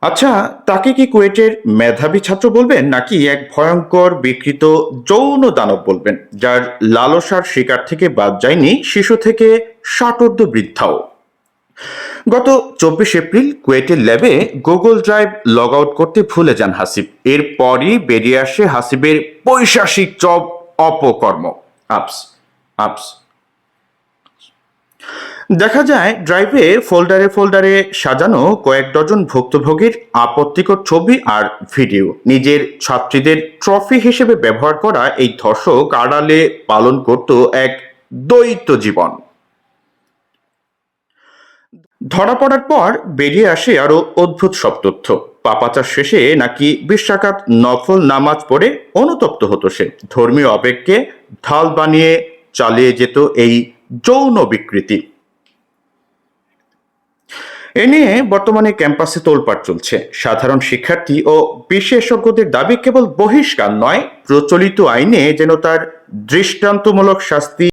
আচ্ছা, তাকে কি কুয়েটের মেধাবী ছাত্র বলবেন নাকি এক ভয়ঙ্কর বিকৃত যৌন দানব বলবেন, যার লালসার শিকার থেকে বাদ যায়নি শিশু থেকে ষাটোর্ধ্ব বৃদ্ধাও? গত 24 এপ্রিল কুয়েটের ল্যাবে গুগল ড্রাইভ লগ আউট করতে ভুলে যান হাসিব। এরপরই বেরিয়ে আসে হাসিবের পৈশাসিক চব অপকর্ম। আপস আপস দেখা যায় ড্রাইভে ফোল্ডারে ফোল্ডারে সাজানো কয়েক ডজন ভুক্তভোগীর আপত্তিকর ছবি আর ভিডিও। নিজের ছাত্রীদের ট্রফি হিসেবে ব্যবহার করা এই ধর্ষক আড়ালে পালন করত এক দ্বৈত জীবন। ধরা পড়ার পর বেরিয়ে আসে আরো অদ্ভুত সব তথ্য। পাপাচার শেষে নাকি 20 রাকাত নফল নামাজ পড়ে অনুতপ্ত হতো সে। ধর্মীয় আবেগকে ঢাল বানিয়ে চালিয়ে যেত এই যৌন বিকৃতি। এ নিয়ে বর্তমানে ক্যাম্পাসে তোলপাড় চলছে। সাধারণ শিক্ষার্থী ও বিশেষজ্ঞদের দাবি, কেবল বহিষ্কার নয়, প্রচলিত আইনে যেন তার দৃষ্টান্তমূলক শাস্তি